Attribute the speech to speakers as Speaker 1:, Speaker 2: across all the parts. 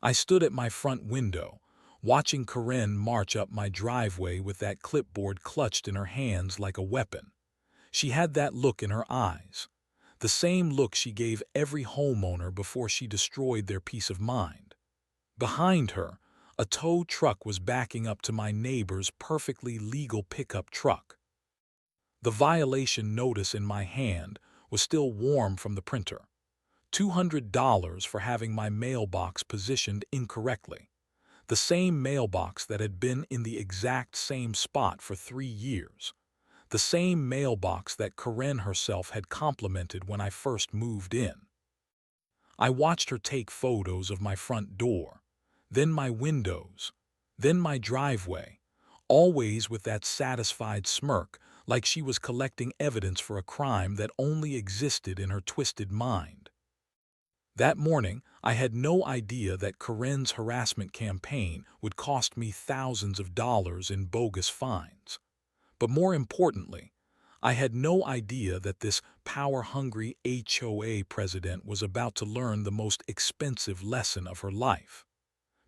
Speaker 1: I stood at my front window, watching Corinne march up my driveway with that clipboard clutched in her hands like a weapon. She had that look in her eyes, the same look she gave every homeowner before she destroyed their peace of mind. Behind her, a tow truck was backing up to my neighbor's perfectly legal pickup truck. The violation notice in my hand was still warm from the printer. $200 for having my mailbox positioned incorrectly. The same mailbox that had been in the exact same spot for 3 years. The same mailbox that Corinne herself had complimented when I first moved in. I watched her take photos of my front door, then my windows, then my driveway, always with that satisfied smirk, like she was collecting evidence for a crime that only existed in her twisted mind. That morning, I had no idea that Corinne's harassment campaign would cost me thousands of dollars in bogus fines. But more importantly, I had no idea that this power-hungry HOA president was about to learn the most expensive lesson of her life.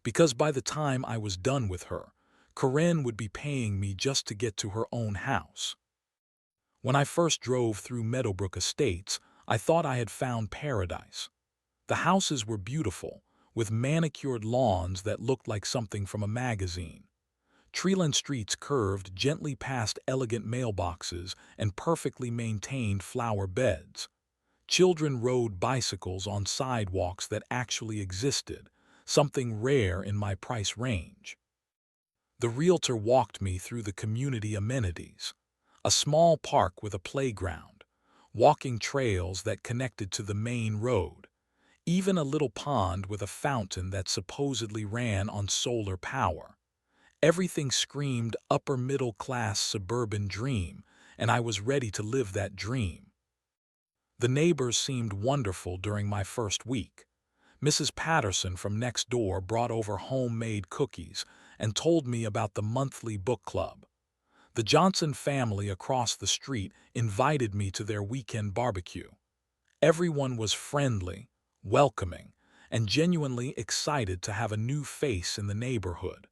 Speaker 1: Because by the time I was done with her, Corinne would be paying me just to get to her own house. When I first drove through Meadowbrook Estates, I thought I had found paradise. The houses were beautiful, with manicured lawns that looked like something from a magazine. Treeland streets curved gently past elegant mailboxes and perfectly maintained flower beds. Children rode bicycles on sidewalks that actually existed, something rare in my price range. The realtor walked me through the community amenities, a small park with a playground, walking trails that connected to the main road, even a little pond with a fountain that supposedly ran on solar power. Everything screamed upper-middle-class suburban dream, and I was ready to live that dream. The neighbors seemed wonderful during my first week. Mrs. Patterson from next door brought over homemade cookies and told me about the monthly book club. The Johnson family across the street invited me to their weekend barbecue. Everyone was friendly, welcoming, and genuinely excited to have a new face in the neighborhood.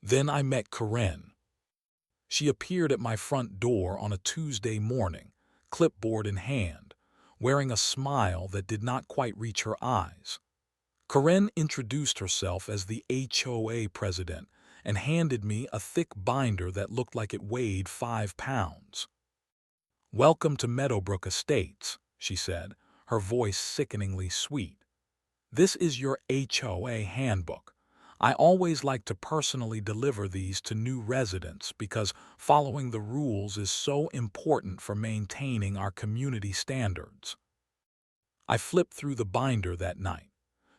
Speaker 1: Then I met Corinne. She appeared at my front door on a Tuesday morning, clipboard in hand, wearing a smile that did not quite reach her eyes. Corinne introduced herself as the HOA president and handed me a thick binder that looked like it weighed 5 pounds. "Welcome to Meadowbrook Estates," she said, her voice sickeningly sweet. "This is your HOA handbook. I always like to personally deliver these to new residents because following the rules is so important for maintaining our community standards." I flipped through the binder that night.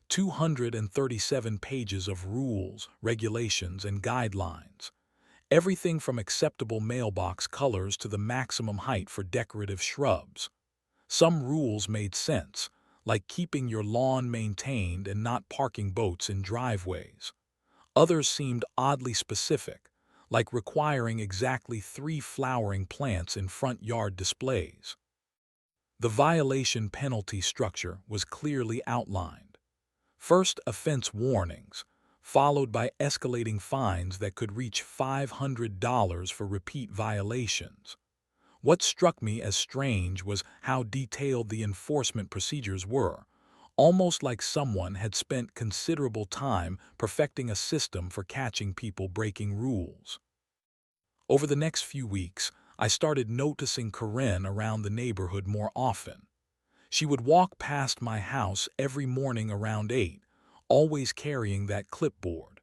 Speaker 1: 237 pages of rules, regulations, and guidelines. Everything from acceptable mailbox colors to the maximum height for decorative shrubs. Some rules made sense, like keeping your lawn maintained and not parking boats in driveways. Others seemed oddly specific, like requiring exactly 3 flowering plants in front yard displays. The violation penalty structure was clearly outlined. First, offense warnings, followed by escalating fines that could reach $500 for repeat violations. What struck me as strange was how detailed the enforcement procedures were, almost like someone had spent considerable time perfecting a system for catching people breaking rules. Over the next few weeks, I started noticing Corinne around the neighborhood more often. She would walk past my house every morning around 8, always carrying that clipboard.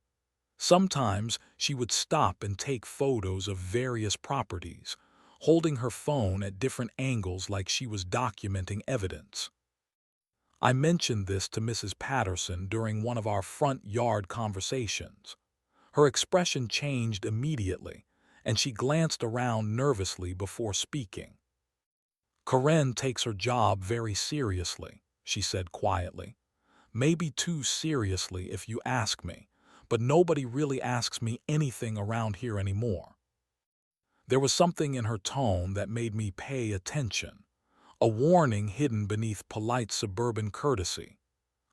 Speaker 1: Sometimes she would stop and take photos of various properties, holding her phone at different angles like she was documenting evidence. I mentioned this to Mrs. Patterson during one of our front yard conversations. Her expression changed immediately, and she glanced around nervously before speaking. "Corinne takes her job very seriously," she said quietly. "Maybe too seriously if you ask me, but nobody really asks me anything around here anymore." There was something in her tone that made me pay attention, a warning hidden beneath polite suburban courtesy.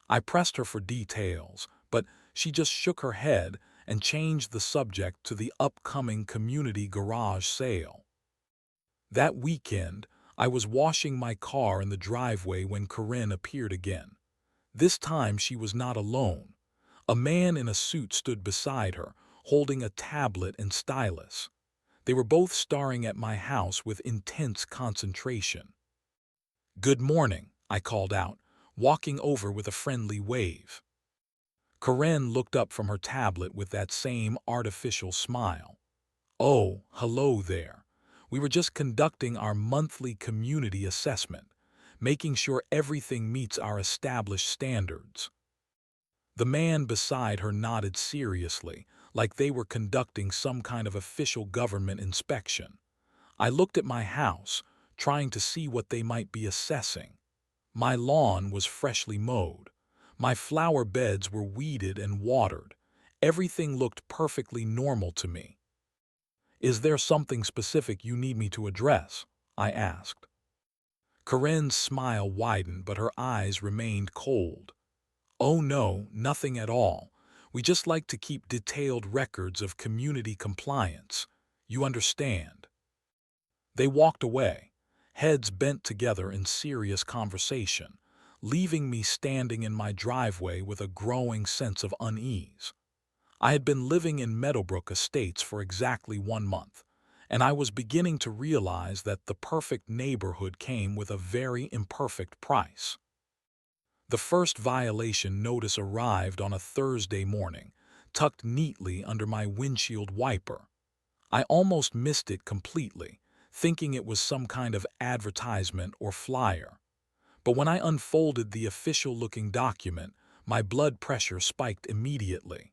Speaker 1: I pressed her for details, but she just shook her head and changed the subject to the upcoming community garage sale. That weekend, I was washing my car in the driveway when Corinne appeared again. This time she was not alone. A man in a suit stood beside her, holding a tablet and stylus. They were both staring at my house with intense concentration. "Good morning," I called out, walking over with a friendly wave. Corinne looked up from her tablet with that same artificial smile. "Oh, hello there. We were just conducting our monthly community assessment, making sure everything meets our established standards." The man beside her nodded seriously, like they were conducting some kind of official government inspection. I looked at my house, trying to see what they might be assessing. My lawn was freshly mowed. My flower beds were weeded and watered. Everything looked perfectly normal to me. "Is there something specific you need me to address?" I asked. Corinne's smile widened, but her eyes remained cold. "Oh no, nothing at all. We just like to keep detailed records of community compliance. You understand." They walked away, heads bent together in serious conversation, leaving me standing in my driveway with a growing sense of unease. I had been living in Meadowbrook Estates for exactly 1 month, and I was beginning to realize that the perfect neighborhood came with a very imperfect price. The first violation notice arrived on a Thursday morning, tucked neatly under my windshield wiper. I almost missed it completely, thinking it was some kind of advertisement or flyer. But when I unfolded the official-looking document, my blood pressure spiked immediately.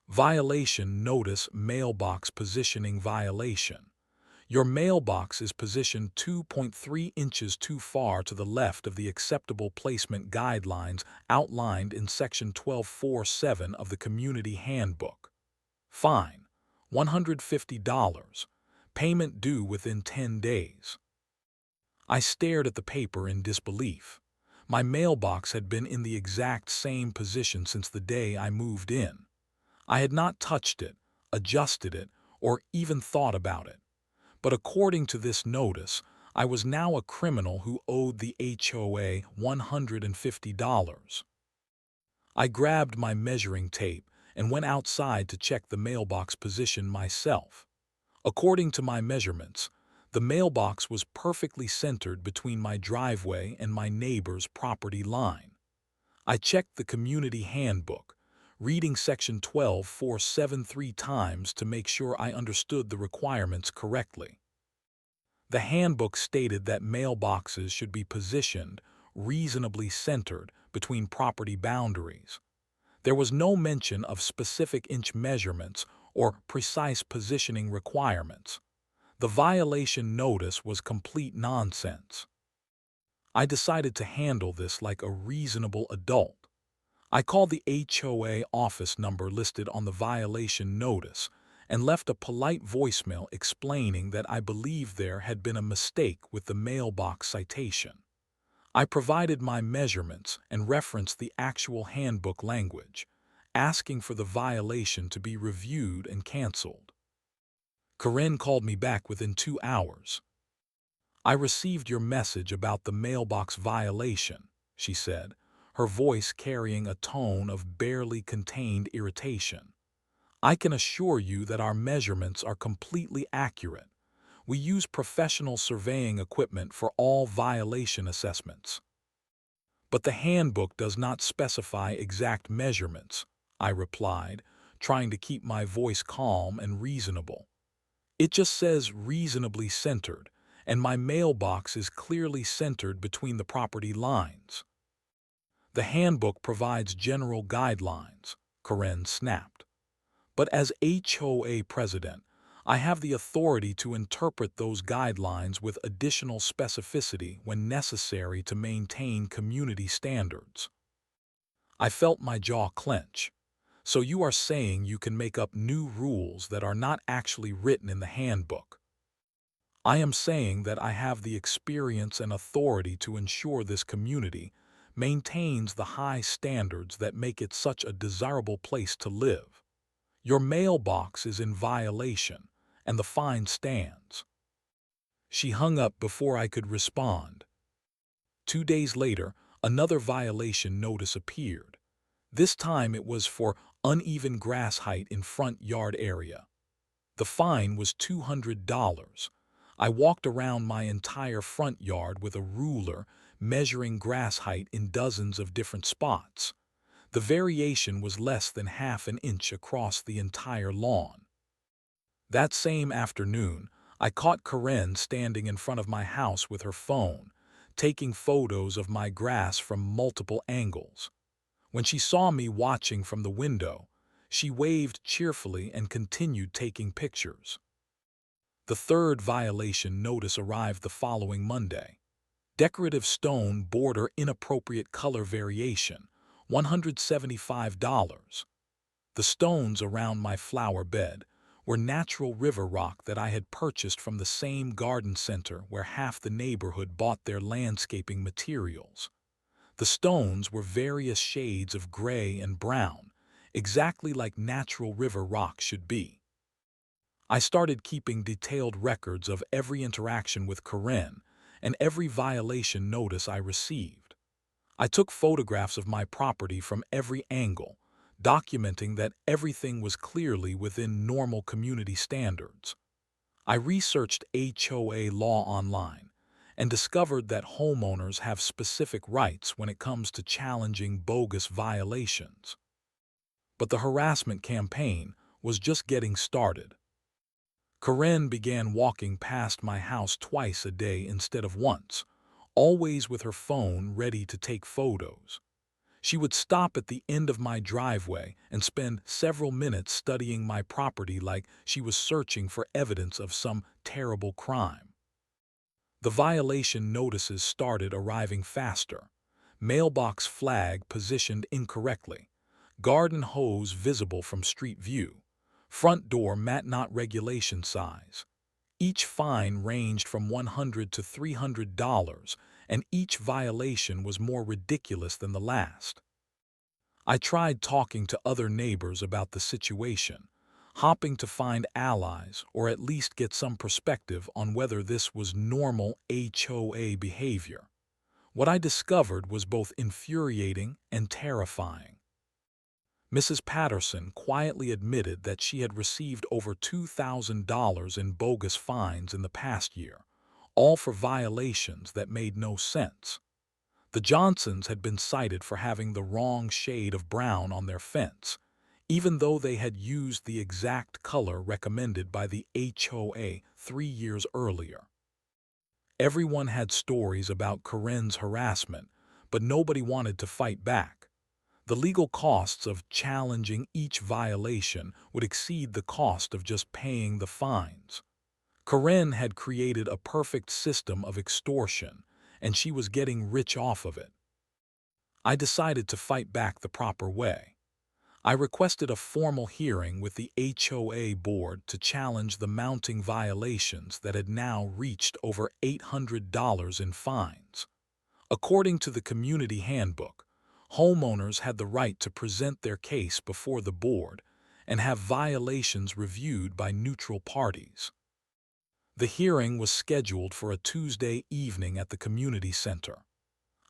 Speaker 1: Violation Notice Mailbox Positioning Violation. Your mailbox is positioned 2.3 inches too far to the left of the acceptable placement guidelines outlined in Section 1247 of the Community Handbook. Fine, $150. Payment due within 10 days. I stared at the paper in disbelief. My mailbox had been in the exact same position since the day I moved in. I had not touched it, adjusted it, or even thought about it. But according to this notice, I was now a criminal who owed the HOA $150. I grabbed my measuring tape and went outside to check the mailbox position myself. According to my measurements, the mailbox was perfectly centered between my driveway and my neighbor's property line. I checked the community handbook, reading Section 1247 3 times to make sure I understood the requirements correctly. The handbook stated that mailboxes should be positioned reasonably centered between property boundaries. There was no mention of specific inch measurements or precise positioning requirements. The violation notice was complete nonsense. I decided to handle this like a reasonable adult. I called the HOA office number listed on the violation notice and left a polite voicemail explaining that I believed there had been a mistake with the mailbox citation. I provided my measurements and referenced the actual handbook language, asking for the violation to be reviewed and canceled. Corinne called me back within 2 hours. "I received your message about the mailbox violation," she said, her voice carrying a tone of barely contained irritation. "I can assure you that our measurements are completely accurate. We use professional surveying equipment for all violation assessments." "But the handbook does not specify exact measurements," I replied, trying to keep my voice calm and reasonable. "It just says reasonably centered, and my mailbox is clearly centered between the property lines." "The handbook provides general guidelines," Corinne snapped. "But as HOA president, I have the authority to interpret those guidelines with additional specificity when necessary to maintain community standards." I felt my jaw clench. "So you are saying you can make up new rules that are not actually written in the handbook?" "I am saying that I have the experience and authority to ensure this community maintains the high standards that make it such a desirable place to live. Your mailbox is in violation, and the fine stands." She hung up before I could respond. 2 days later, another violation notice appeared. This time it was for uneven grass height in front yard area. The fine was $200. I walked around my entire front yard with a ruler, measuring grass height in dozens of different spots. The variation was less than half an inch across the entire lawn. That same afternoon, I caught Karen standing in front of my house with her phone, taking photos of my grass from multiple angles. When she saw me watching from the window, she waved cheerfully and continued taking pictures. The third violation notice arrived the following Monday. Decorative stone border inappropriate color variation, $175. The stones around my flower bed were natural river rock that I had purchased from the same garden center where half the neighborhood bought their landscaping materials. The stones were various shades of gray and brown, exactly like natural river rock should be. I started keeping detailed records of every interaction with Karen and every violation notice I received. I took photographs of my property from every angle, documenting that everything was clearly within normal community standards. I researched HOA law online and discovered that homeowners have specific rights when it comes to challenging bogus violations. But the harassment campaign was just getting started. Karen began walking past my house twice a day instead of once, always with her phone ready to take photos. She would stop at the end of my driveway and spend several minutes studying my property like she was searching for evidence of some terrible crime. The violation notices started arriving faster. Mailbox flag positioned incorrectly. Garden hose visible from street view. Front door mat not regulation size. Each fine ranged from $100 to $300, and each violation was more ridiculous than the last. I tried talking to other neighbors about the situation, hoping to find allies or at least get some perspective on whether this was normal HOA behavior. What I discovered was both infuriating and terrifying. Mrs. Patterson quietly admitted that she had received over $2,000 in bogus fines in the past year, all for violations that made no sense. The Johnsons had been cited for having the wrong shade of brown on their fence, even though they had used the exact color recommended by the HOA 3 years earlier. Everyone had stories about Karen's harassment, but nobody wanted to fight back. The legal costs of challenging each violation would exceed the cost of just paying the fines. Karen had created a perfect system of extortion, and she was getting rich off of it. I decided to fight back the proper way. I requested a formal hearing with the HOA board to challenge the mounting violations that had now reached over $800 in fines. According to the community handbook, homeowners had the right to present their case before the board and have violations reviewed by neutral parties. The hearing was scheduled for a Tuesday evening at the community center.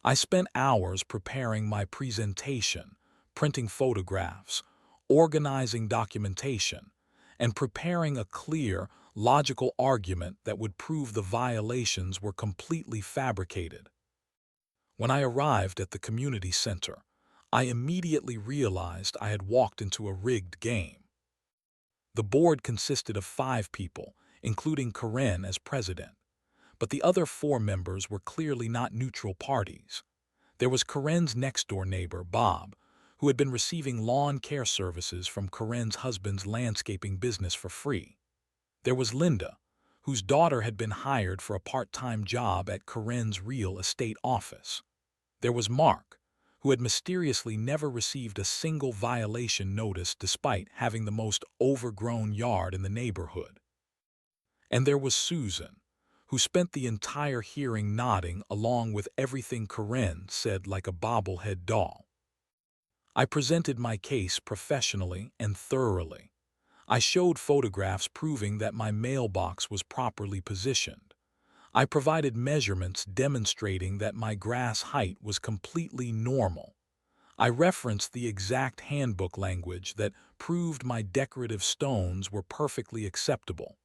Speaker 1: I spent hours preparing my presentation, printing photographs, organizing documentation, and preparing a clear, logical argument that would prove the violations were completely fabricated. When I arrived at the community center, I immediately realized I had walked into a rigged game. The board consisted of 5 people, including Karen as president, but the other 4 members were clearly not neutral parties. There was Karen's next-door neighbor, Bob, who had been receiving lawn care services from Karen's husband's landscaping business for free. There was Linda, whose daughter had been hired for a part-time job at Karen's real estate office. There was Mark, who had mysteriously never received a single violation notice despite having the most overgrown yard in the neighborhood. And there was Susan, who spent the entire hearing nodding along with everything Karen said like a bobblehead doll. I presented my case professionally and thoroughly. I showed photographs proving that my mailbox was properly positioned. I provided measurements demonstrating that my grass height was completely normal. I referenced the exact handbook language that proved my decorative stones were perfectly acceptable.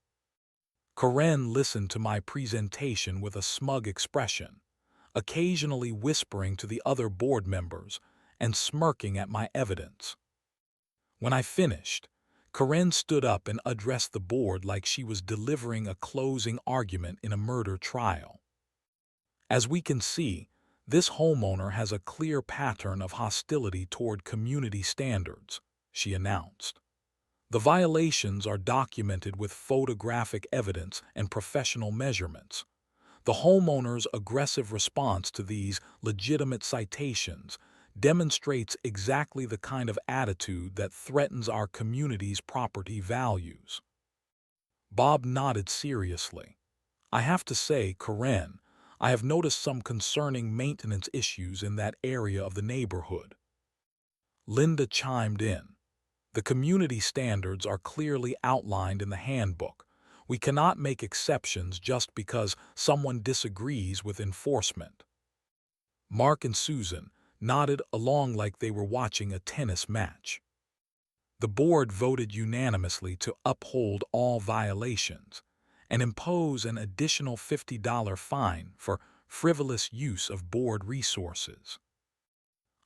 Speaker 1: Karen listened to my presentation with a smug expression, occasionally whispering to the other board members and smirking at my evidence. When I finished, Karen stood up and addressed the board like she was delivering a closing argument in a murder trial. As we can see, this homeowner has a clear pattern of hostility toward community standards, she announced. The violations are documented with photographic evidence and professional measurements. The homeowner's aggressive response to these legitimate citations demonstrates exactly the kind of attitude that threatens our community's property values. Bob nodded seriously. I have to say, Karen, I have noticed some concerning maintenance issues in that area of the neighborhood. Linda chimed in. The community standards are clearly outlined in the handbook. We cannot make exceptions just because someone disagrees with enforcement. Mark and Susan nodded along like they were watching a tennis match. The board voted unanimously to uphold all violations and impose an additional $50 fine for frivolous use of board resources.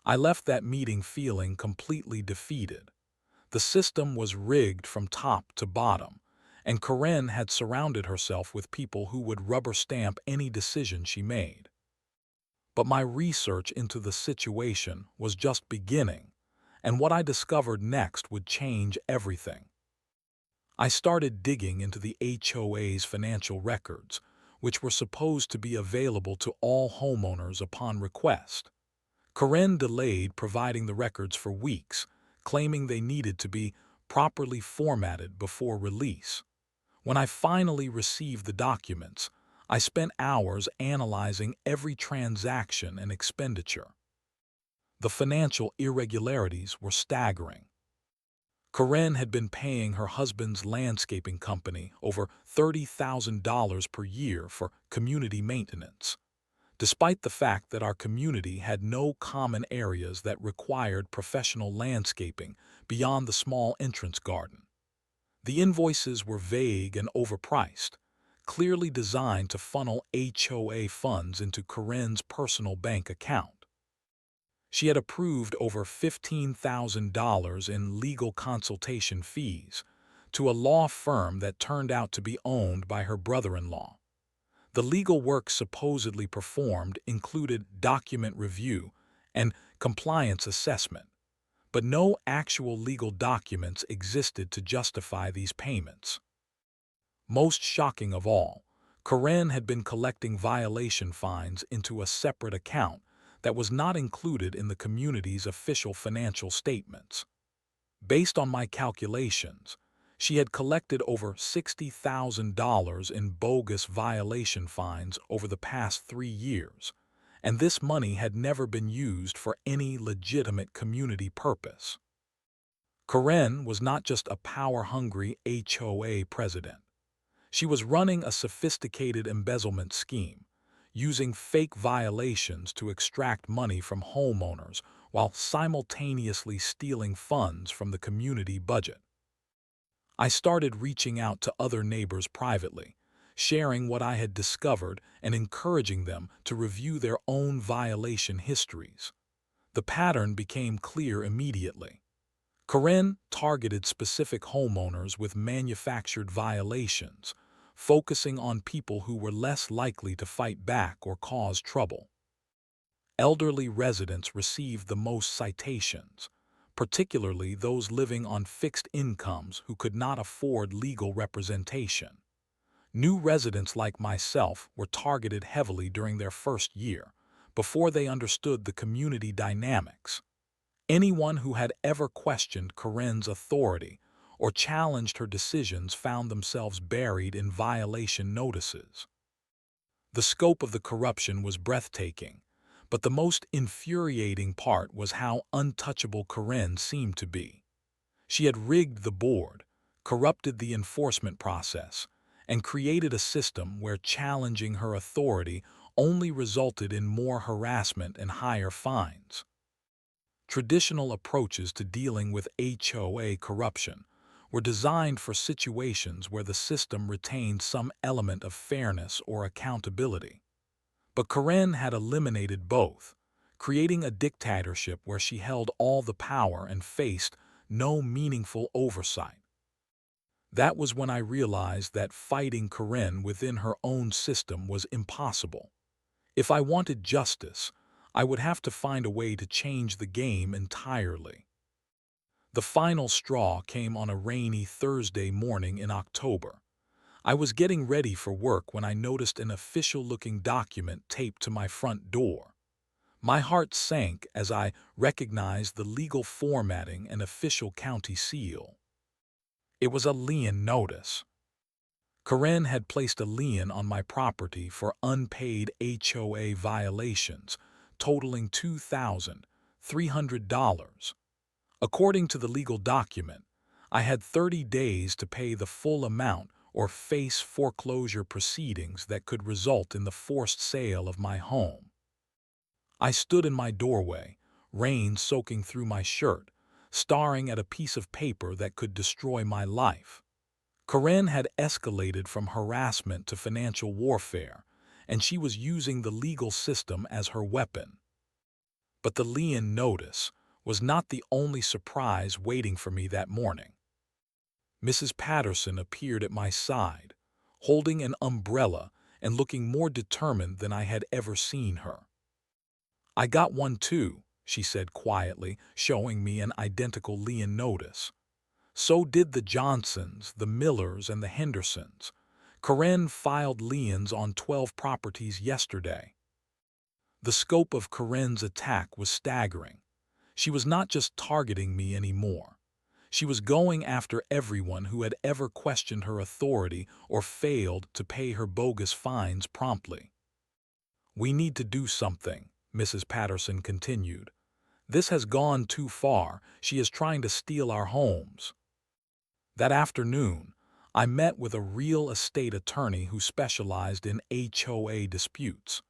Speaker 1: I left that meeting feeling completely defeated. The system was rigged from top to bottom, and Karen had surrounded herself with people who would rubber stamp any decision she made. But my research into the situation was just beginning, and what I discovered next would change everything. I started digging into the HOA's financial records, which were supposed to be available to all homeowners upon request. Karen delayed providing the records for weeks, claiming they needed to be properly formatted before release. When I finally received the documents, I spent hours analyzing every transaction and expenditure. The financial irregularities were staggering. Karen had been paying her husband's landscaping company over $30,000 per year for community maintenance, despite the fact that our community had no common areas that required professional landscaping beyond the small entrance garden. The invoices were vague and overpriced, clearly designed to funnel HOA funds into Karen's personal bank account. She had approved over $15,000 in legal consultation fees to a law firm that turned out to be owned by her brother-in-law. The legal work supposedly performed included document review and compliance assessment, but no actual legal documents existed to justify these payments. Most shocking of all, Karen had been collecting violation fines into a separate account that was not included in the community's official financial statements. Based on my calculations, she had collected over $60,000 in bogus violation fines over the past 3 years, and this money had never been used for any legitimate community purpose. Karen was not just a power-hungry HOA president. She was running a sophisticated embezzlement scheme, using fake violations to extract money from homeowners while simultaneously stealing funds from the community budget. I started reaching out to other neighbors privately, sharing what I had discovered and encouraging them to review their own violation histories. The pattern became clear immediately. Karen targeted specific homeowners with manufactured violations, focusing on people who were less likely to fight back or cause trouble. Elderly residents received the most citations, particularly those living on fixed incomes who could not afford legal representation. New residents like myself were targeted heavily during their first year, before they understood the community dynamics. Anyone who had ever questioned Karen's authority or challenged her decisions found themselves buried in violation notices. The scope of the corruption was breathtaking, but the most infuriating part was how untouchable Karen seemed to be. She had rigged the board, corrupted the enforcement process, and created a system where challenging her authority only resulted in more harassment and higher fines. Traditional approaches to dealing with HOA corruption were designed for situations where the system retained some element of fairness or accountability. But Karen had eliminated both, creating a dictatorship where she held all the power and faced no meaningful oversight. That was when I realized that fighting Karen within her own system was impossible. If I wanted justice, I would have to find a way to change the game entirely. The final straw came on a rainy Thursday morning in October. I was getting ready for work when I noticed an official-looking document taped to my front door. My heart sank as I recognized the legal formatting and official county seal. It was a lien notice. Karen had placed a lien on my property for unpaid HOA violations, totaling $2,300. According to the legal document, I had 30 days to pay the full amount or face foreclosure proceedings that could result in the forced sale of my home. I stood in my doorway, rain soaking through my shirt, staring at a piece of paper that could destroy my life. Karen had escalated from harassment to financial warfare, and she was using the legal system as her weapon. But the lien notice was not the only surprise waiting for me that morning. Mrs. Patterson appeared at my side, holding an umbrella and looking more determined than I had ever seen her. "I got one too," she said quietly, showing me an identical lien notice. "So did the Johnsons, the Millers, and the Hendersons. Karen filed liens on 12 properties yesterday." The scope of Karen's attack was staggering. She was not just targeting me anymore. She was going after everyone who had ever questioned her authority or failed to pay her bogus fines promptly. "We need to do something," Mrs. Patterson continued. "This has gone too far. She is trying to steal our homes." That afternoon, I met with a real estate attorney who specialized in HOA disputes.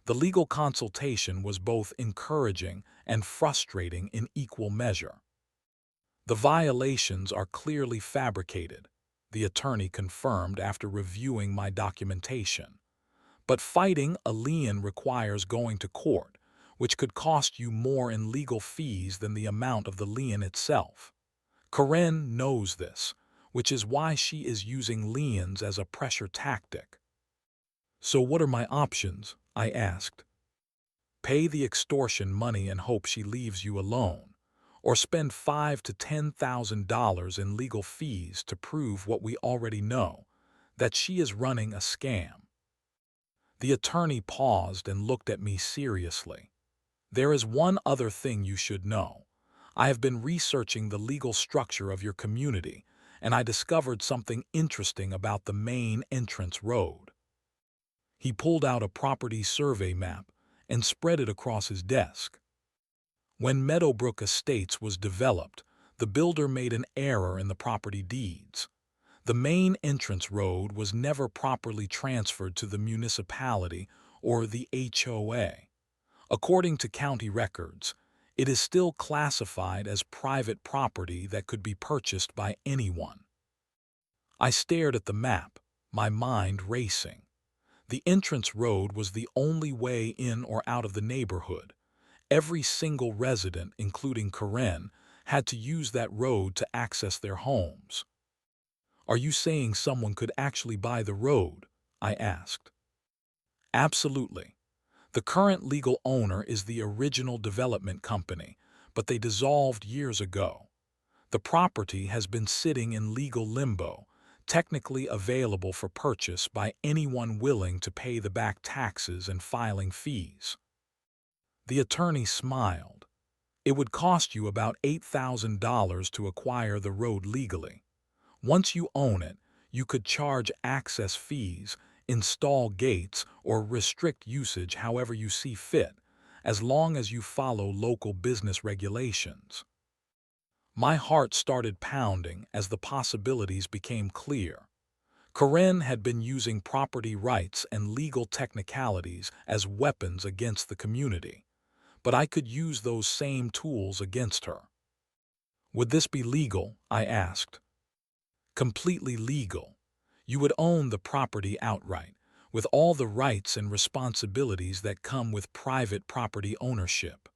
Speaker 1: The legal consultation was both encouraging and frustrating in equal measure. "The violations are clearly fabricated," the attorney confirmed after reviewing my documentation. "But fighting a lien requires going to court, which could cost you more in legal fees than the amount of the lien itself. Karen knows this, which is why she is using liens as a pressure tactic." "So what are my options?" I asked. "Pay the extortion money and hope she leaves you alone, or spend $5,000 to $10,000 in legal fees to prove what we already know, that she is running a scam." The attorney paused and looked at me seriously. "There is one other thing you should know. I have been researching the legal structure of your community, and I discovered something interesting about the main entrance road." He pulled out a property survey map and spread it across his desk. When Meadowbrook Estates was developed, the builder made an error in the property deeds. The main entrance road was never properly transferred to the municipality or the HOA. According to county records, it is still classified as private property that could be purchased by anyone. I stared at the map, my mind racing. The entrance road was the only way in or out of the neighborhood. Every single resident, including Karen, had to use that road to access their homes. "Are you saying someone could actually buy the road?" I asked. "Absolutely. The current legal owner is the original development company, but they dissolved years ago. The property has been sitting in legal limbo, technically available for purchase by anyone willing to pay the back taxes and filing fees." The attorney smiled. "It would cost you about $8,000 to acquire the road legally. Once you own it, you could charge access fees, install gates, or restrict usage however you see fit, as long as you follow local business regulations. My heart started pounding as the possibilities became clear. Corinne had been using property rights and legal technicalities as weapons against the community, but I could use those same tools against her. Would this be legal? I asked. Completely legal. You would own the property outright, with all the rights and responsibilities that come with private property ownership.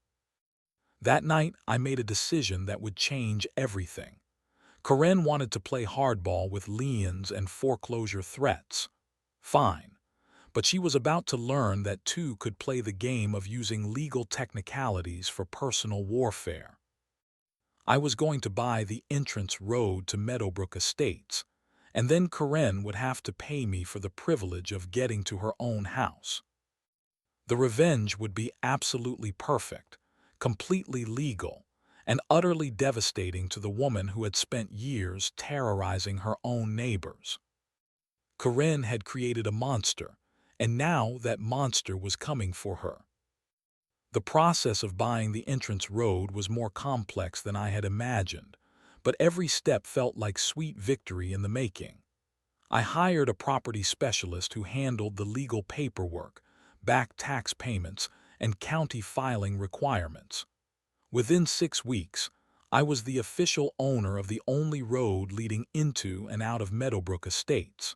Speaker 1: That night, I made a decision that would change everything. Corinne wanted to play hardball with liens and foreclosure threats. Fine. But she was about to learn that two could play the game of using legal technicalities for personal warfare. I was going to buy the entrance road to Meadowbrook Estates, and then Corinne would have to pay me for the privilege of getting to her own house. The revenge would be absolutely perfect, completely legal, and utterly devastating to the woman who had spent years terrorizing her own neighbors. Corinne had created a monster, and now that monster was coming for her. The process of buying the entrance road was more complex than I had imagined, but every step felt like sweet victory in the making. I hired a property specialist who handled the legal paperwork, back tax payments, and county filing requirements. Within 6 weeks, I was the official owner of the only road leading into and out of Meadowbrook Estates.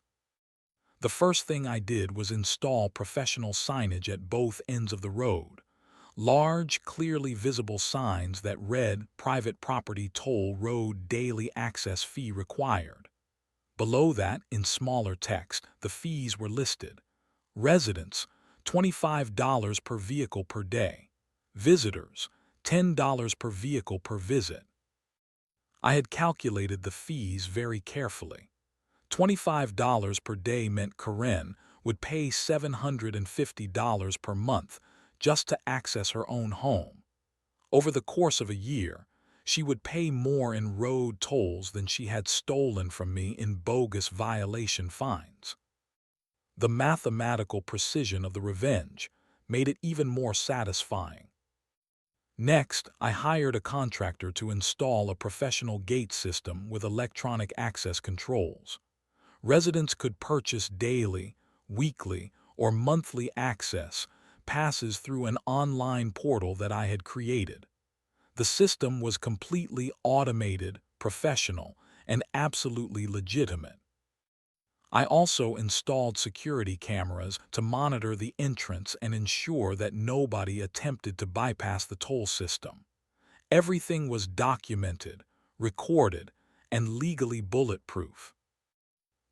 Speaker 1: The first thing I did was install professional signage at both ends of the road. Large, clearly visible signs that read Private Property Toll Road Daily Access Fee Required. Below that, in smaller text, the fees were listed. Residents, $25 per vehicle per day. Visitors, $10 per vehicle per visit. I had calculated the fees very carefully. $25 per day meant Corinne would pay $750 per month just to access her own home. Over the course of a year, she would pay more in road tolls than she had stolen from me in bogus violation fines. The mathematical precision of the revenge made it even more satisfying. Next, I hired a contractor to install a professional gate system with electronic access controls. Residents could purchase daily, weekly, or monthly access passes through an online portal that I had created. The system was completely automated, professional, and absolutely legitimate. I also installed security cameras to monitor the entrance and ensure that nobody attempted to bypass the toll system. Everything was documented, recorded, and legally bulletproof.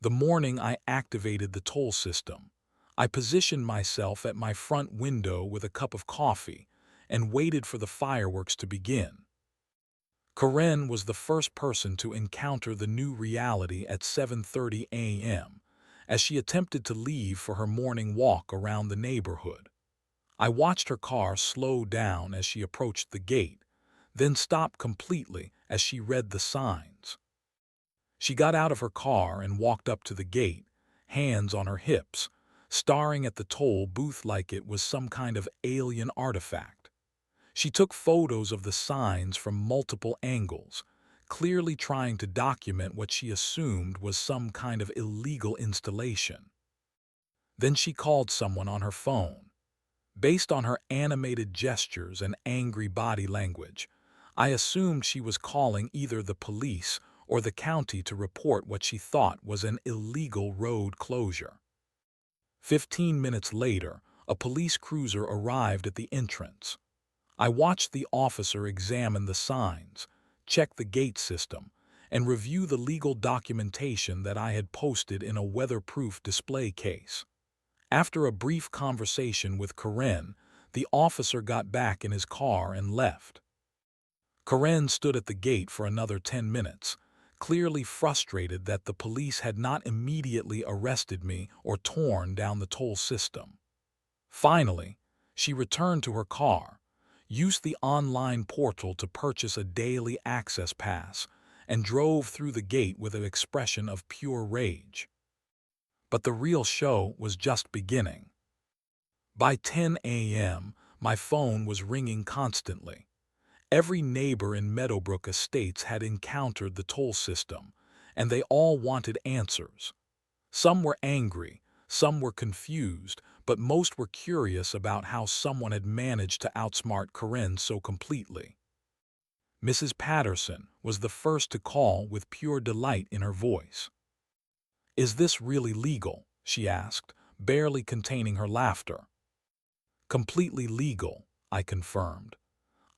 Speaker 1: The morning I activated the toll system, I positioned myself at my front window with a cup of coffee and waited for the fireworks to begin. Corinne was the first person to encounter the new reality at 7:30 a.m. as she attempted to leave for her morning walk around the neighborhood. I watched her car slow down as she approached the gate, then stop completely as she read the signs. She got out of her car and walked up to the gate, hands on her hips, staring at the toll booth like it was some kind of alien artifact. She took photos of the signs from multiple angles, clearly trying to document what she assumed was some kind of illegal installation. Then she called someone on her phone. Based on her animated gestures and angry body language, I assumed she was calling either the police or the county to report what she thought was an illegal road closure. 15 minutes later, a police cruiser arrived at the entrance. I watched the officer examine the signs, check the gate system, and review the legal documentation that I had posted in a weatherproof display case. After a brief conversation with Corinne, the officer got back in his car and left. Corinne stood at the gate for another 10 minutes, clearly frustrated that the police had not immediately arrested me or torn down the toll system. Finally, she returned to her car, used the online portal to purchase a daily access pass, and drove through the gate with an expression of pure rage. But the real show was just beginning. By 10 a.m., my phone was ringing constantly. Every neighbor in Meadowbrook Estates had encountered the toll system, and they all wanted answers. Some were angry, some were confused, but most were curious about how someone had managed to outsmart Corinne so completely. Mrs. Patterson was the first to call with pure delight in her voice. "Is this really legal?" she asked, barely containing her laughter. "Completely legal," I confirmed.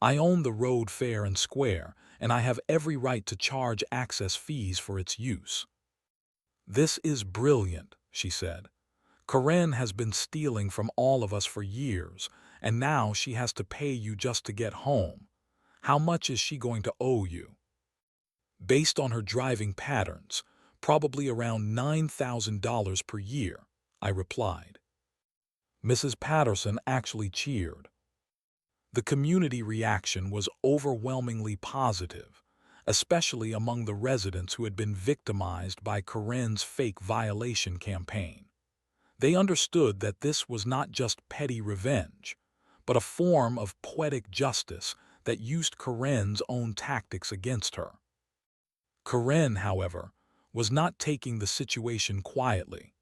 Speaker 1: "I own the road fair and square, and I have every right to charge access fees for its use." "This is brilliant," she said. "Corinne has been stealing from all of us for years, and now she has to pay you just to get home. How much is she going to owe you?" "Based on her driving patterns, probably around $9,000 per year," I replied. Mrs. Patterson actually cheered. The community reaction was overwhelmingly positive, especially among the residents who had been victimized by Corinne's fake violation campaign. They understood that this was not just petty revenge, but a form of poetic justice that used Corinne's own tactics against her. Corinne, however, was not taking the situation quietly.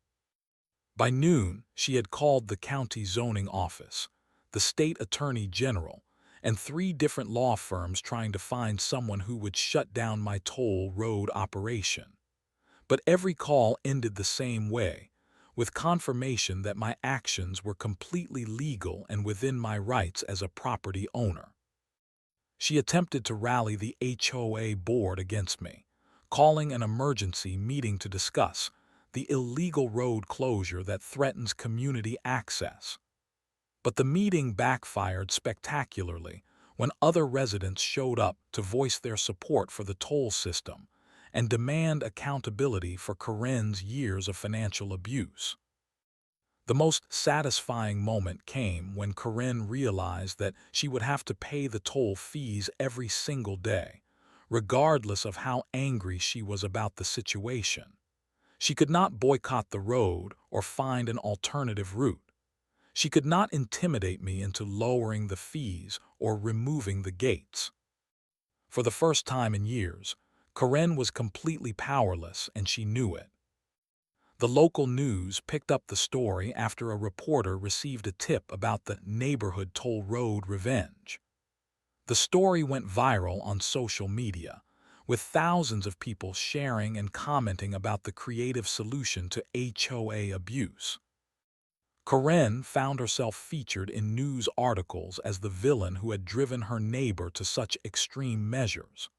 Speaker 1: By noon, she had called the county zoning office, the state attorney general, and 3 different law firms trying to find someone who would shut down my toll road operation. But every call ended the same way, with confirmation that my actions were completely legal and within my rights as a property owner. She attempted to rally the HOA board against me, calling an emergency meeting to discuss the illegal road closure that threatens community access. But the meeting backfired spectacularly when other residents showed up to voice their support for the toll system and demand accountability for Corinne's years of financial abuse. The most satisfying moment came when Corinne realized that she would have to pay the toll fees every single day, regardless of how angry she was about the situation. She could not boycott the road or find an alternative route. She could not intimidate me into lowering the fees or removing the gates. For the first time in years, Corinne was completely powerless, and she knew it. The local news picked up the story after a reporter received a tip about the neighborhood toll road revenge. The story went viral on social media, with thousands of people sharing and commenting about the creative solution to HOA abuse. Corinne found herself featured in news articles as the villain who had driven her neighbor to such extreme measures.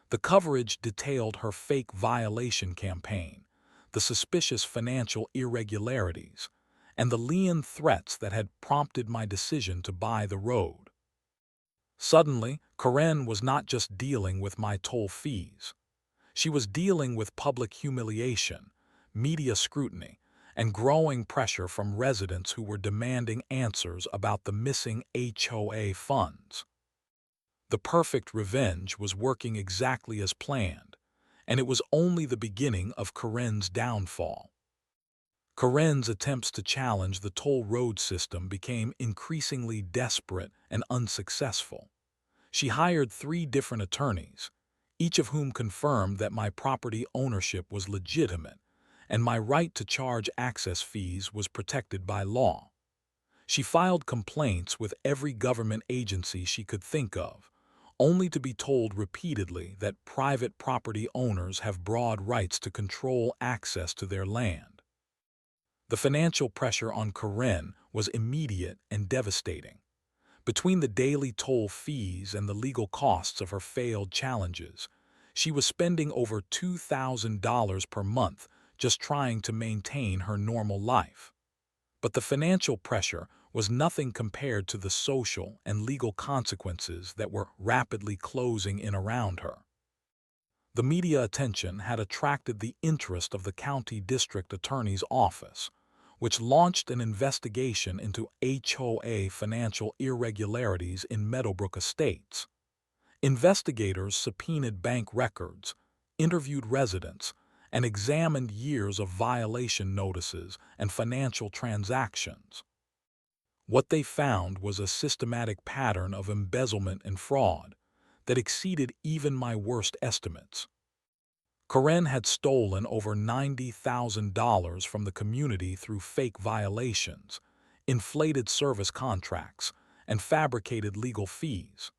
Speaker 1: The coverage detailed her fake violation campaign, the suspicious financial irregularities, and the lien threats that had prompted my decision to buy the road. Suddenly, Corinne was not just dealing with my toll fees. She was dealing with public humiliation, media scrutiny, and growing pressure from residents who were demanding answers about the missing HOA funds. The perfect revenge was working exactly as planned, and it was only the beginning of Corinne's downfall. Corinne's attempts to challenge the toll road system became increasingly desperate and unsuccessful. She hired 3 different attorneys, each of whom confirmed that my property ownership was legitimate and my right to charge access fees was protected by law. She filed complaints with every government agency she could think of, only to be told repeatedly that private property owners have broad rights to control access to their land. The financial pressure on Corinne was immediate and devastating. Between the daily toll fees and the legal costs of her failed challenges, she was spending over $2,000 per month just trying to maintain her normal life. But the financial pressure was nothing compared to the social and legal consequences that were rapidly closing in around her. The media attention had attracted the interest of the county district attorney's office, which launched an investigation into HOA financial irregularities in Meadowbrook Estates. Investigators subpoenaed bank records, interviewed residents, and examined years of violation notices and financial transactions. What they found was a systematic pattern of embezzlement and fraud that exceeded even my worst estimates. Karen had stolen over $90,000 from the community through fake violations, inflated service contracts, and fabricated legal fees.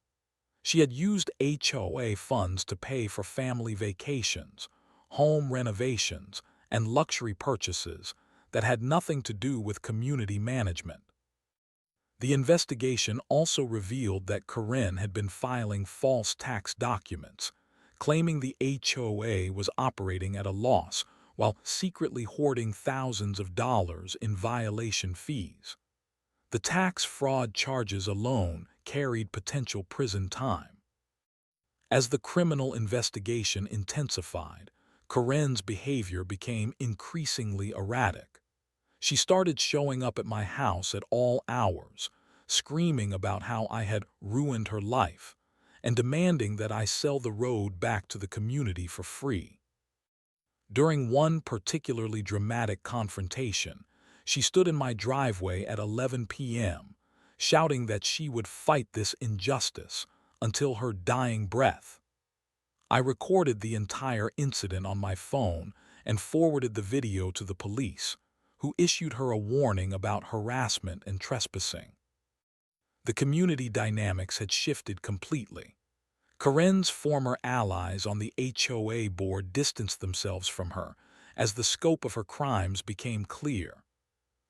Speaker 1: She had used HOA funds to pay for family vacations, home renovations, and luxury purchases that had nothing to do with community management. The investigation also revealed that Karen had been filing false tax documents, claiming the HOA was operating at a loss while secretly hoarding thousands of dollars in violation fees. The tax fraud charges alone carried potential prison time. As the criminal investigation intensified, Karen's behavior became increasingly erratic. She started showing up at my house at all hours, screaming about how I had ruined her life, and demanding that I sell the road back to the community for free. During one particularly dramatic confrontation, she stood in my driveway at 11 p.m., shouting that she would fight this injustice until her dying breath. I recorded the entire incident on my phone and forwarded the video to the police, who issued her a warning about harassment and trespassing. The community dynamics had shifted completely. Karen's former allies on the HOA board distanced themselves from her as the scope of her crimes became clear.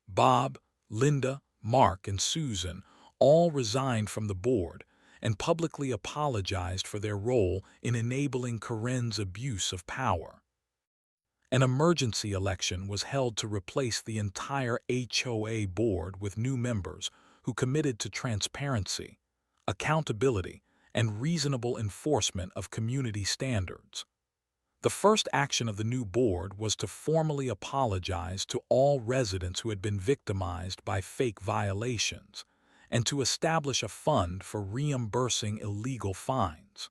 Speaker 1: Bob, Linda, Mark, and Susan all resigned from the board and publicly apologized for their role in enabling Karen's abuse of power. An emergency election was held to replace the entire HOA board with new members who committed to transparency, accountability, and reasonable enforcement of community standards. The first action of the new board was to formally apologize to all residents who had been victimized by fake violations and to establish a fund for reimbursing illegal fines.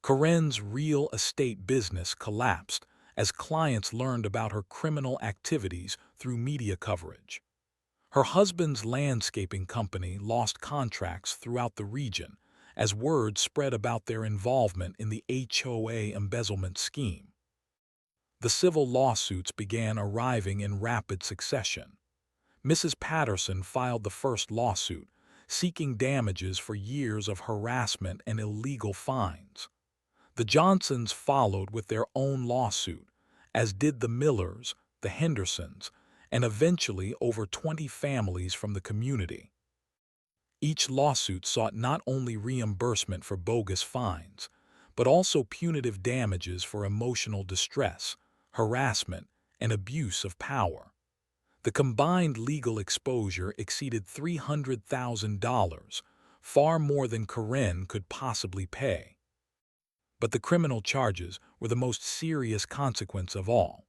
Speaker 1: Karen's real estate business collapsed as clients learned about her criminal activities through media coverage. Her husband's landscaping company lost contracts throughout the region as word spread about their involvement in the HOA embezzlement scheme. The civil lawsuits began arriving in rapid succession. Mrs. Patterson filed the first lawsuit, seeking damages for years of harassment and illegal fines. The Johnsons followed with their own lawsuit, as did the Millers, the Hendersons, and eventually over 20 families from the community. Each lawsuit sought not only reimbursement for bogus fines, but also punitive damages for emotional distress, harassment, and abuse of power. The combined legal exposure exceeded $300,000, far more than Karen could possibly pay. But the criminal charges were the most serious consequence of all.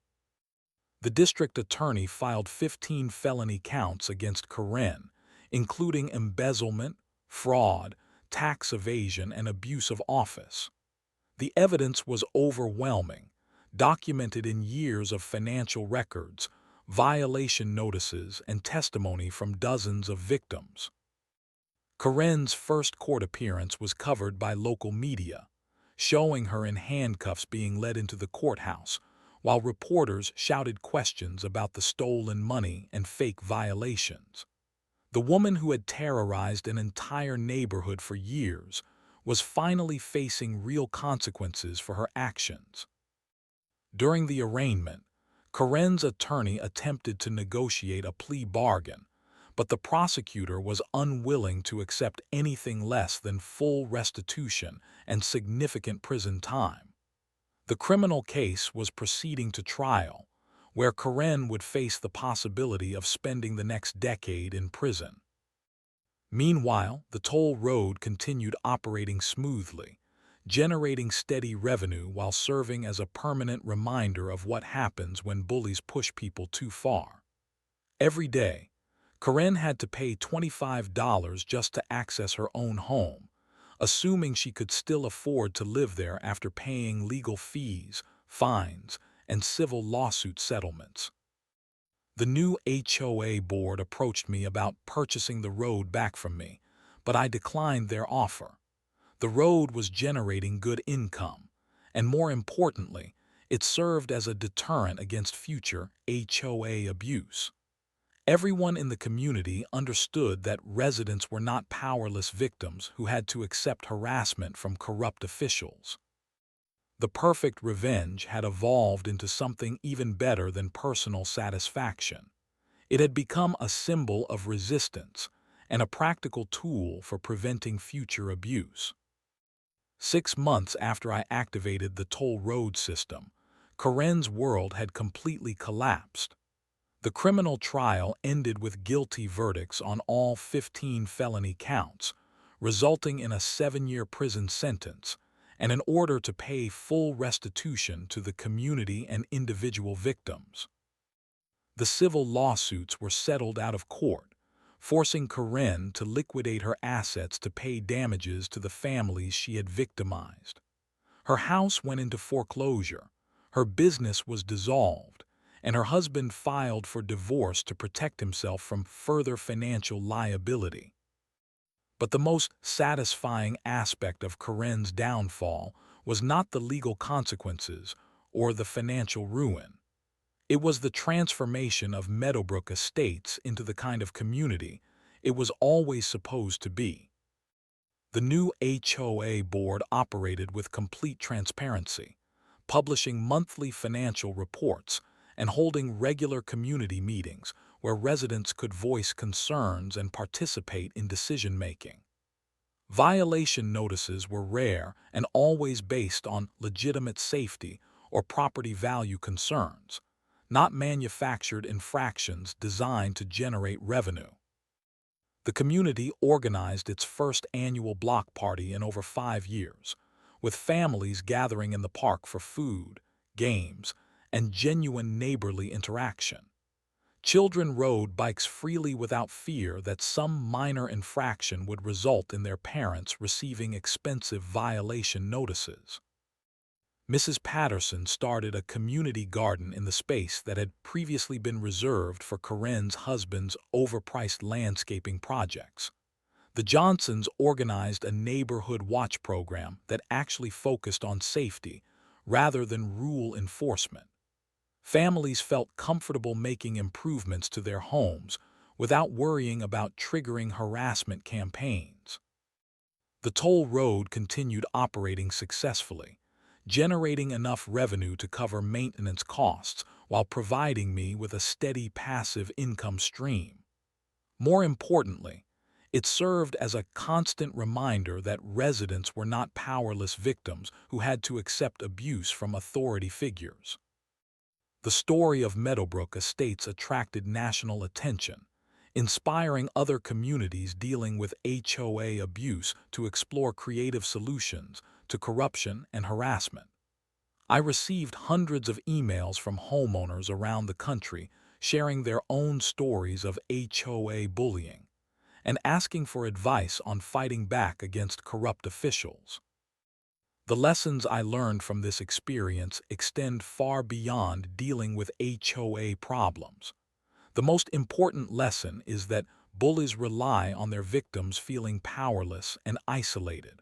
Speaker 1: The district attorney filed 15 felony counts against Karen, including embezzlement, fraud, tax evasion, and abuse of office. The evidence was overwhelming, documented in years of financial records, violation notices, and testimony from dozens of victims. Karen's first court appearance was covered by local media, showing her in handcuffs being led into the courthouse, while reporters shouted questions about the stolen money and fake violations. The woman who had terrorized an entire neighborhood for years was finally facing real consequences for her actions. During the arraignment, Karen's attorney attempted to negotiate a plea bargain, but the prosecutor was unwilling to accept anything less than full restitution and significant prison time. The criminal case was proceeding to trial, where Karen would face the possibility of spending the next decade in prison. Meanwhile, the toll road continued operating smoothly, generating steady revenue while serving as a permanent reminder of what happens when bullies push people too far. Every day, Karen had to pay $25 just to access her own home, assuming she could still afford to live there after paying legal fees, fines, and civil lawsuit settlements. The new HOA board approached me about purchasing the road back from me, but I declined their offer. The road was generating good income, and more importantly, it served as a deterrent against future HOA abuse. Everyone in the community understood that residents were not powerless victims who had to accept harassment from corrupt officials. The perfect revenge had evolved into something even better than personal satisfaction. It had become a symbol of resistance and a practical tool for preventing future abuse. 6 months after I activated the toll road system, Karen's world had completely collapsed. The criminal trial ended with guilty verdicts on all 15 felony counts, resulting in a 7-year prison sentence and an order to pay full restitution to the community and individual victims. The civil lawsuits were settled out of court, forcing Karen to liquidate her assets to pay damages to the families she had victimized. Her house went into foreclosure, her business was dissolved, and her husband filed for divorce to protect himself from further financial liability. But the most satisfying aspect of Karen's downfall was not the legal consequences or the financial ruin. It was the transformation of Meadowbrook Estates into the kind of community it was always supposed to be. The new HOA board operated with complete transparency, publishing monthly financial reports and holding regular community meetings where residents could voice concerns and participate in decision-making. Violation notices were rare and always based on legitimate safety or property value concerns, not manufactured infractions designed to generate revenue. The community organized its first annual block party in over 5 years, with families gathering in the park for food, games, and genuine neighborly interaction. Children rode bikes freely without fear that some minor infraction would result in their parents receiving expensive violation notices. Mrs. Patterson started a community garden in the space that had previously been reserved for Karen's husband's overpriced landscaping projects. The Johnsons organized a neighborhood watch program that actually focused on safety rather than rule enforcement. Families felt comfortable making improvements to their homes without worrying about triggering harassment campaigns. The toll road continued operating successfully, generating enough revenue to cover maintenance costs while providing me with a steady passive income stream. More importantly, it served as a constant reminder that residents were not powerless victims who had to accept abuse from authority figures. The story of Meadowbrook Estates attracted national attention, inspiring other communities dealing with HOA abuse to explore creative solutions to corruption and harassment. I received hundreds of emails from homeowners around the country sharing their own stories of HOA bullying and asking for advice on fighting back against corrupt officials. The lessons I learned from this experience extend far beyond dealing with HOA problems. The most important lesson is that bullies rely on their victims feeling powerless and isolated.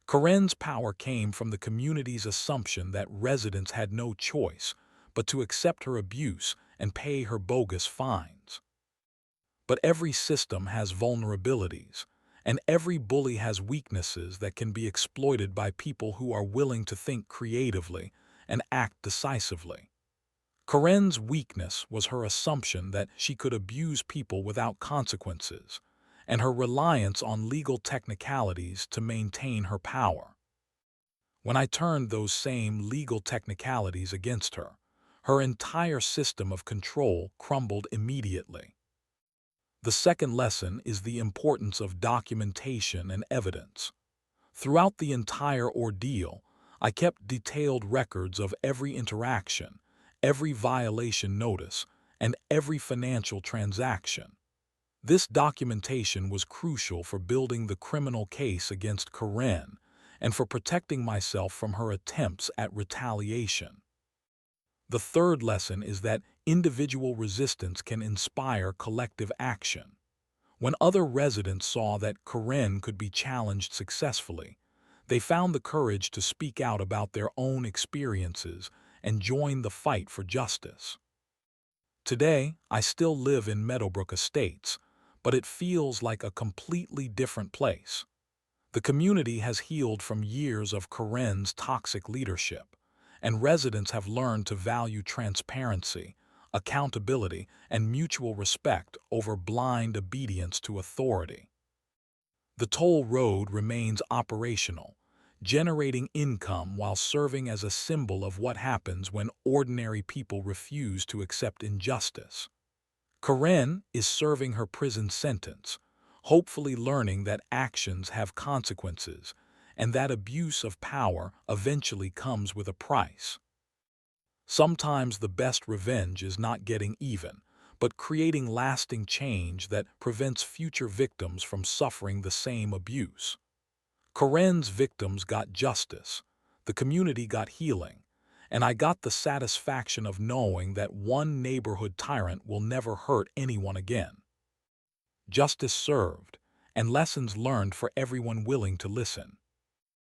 Speaker 1: Karen's power came from the community's assumption that residents had no choice but to accept her abuse and pay her bogus fines. But every system has vulnerabilities, and every bully has weaknesses that can be exploited by people who are willing to think creatively and act decisively. Karen's weakness was her assumption that she could abuse people without consequences, and her reliance on legal technicalities to maintain her power. When I turned those same legal technicalities against her, her entire system of control crumbled immediately. The second lesson is the importance of documentation and evidence. Throughout the entire ordeal, I kept detailed records of every interaction, every violation notice, and every financial transaction. This documentation was crucial for building the criminal case against Karen and for protecting myself from her attempts at retaliation. The third lesson is that individual resistance can inspire collective action. When other residents saw that Karen could be challenged successfully, they found the courage to speak out about their own experiences and join the fight for justice. Today, I still live in Meadowbrook Estates, but it feels like a completely different place. The community has healed from years of Karen's toxic leadership, and residents have learned to value transparency, accountability, and mutual respect over blind obedience to authority. The toll road remains operational, generating income while serving as a symbol of what happens when ordinary people refuse to accept injustice. Karen is serving her prison sentence, hopefully learning that actions have consequences and that abuse of power eventually comes with a price. Sometimes the best revenge is not getting even, but creating lasting change that prevents future victims from suffering the same abuse. Karen's victims got justice, the community got healing, and I got the satisfaction of knowing that one neighborhood tyrant will never hurt anyone again. Justice served, and lessons learned for everyone willing to listen.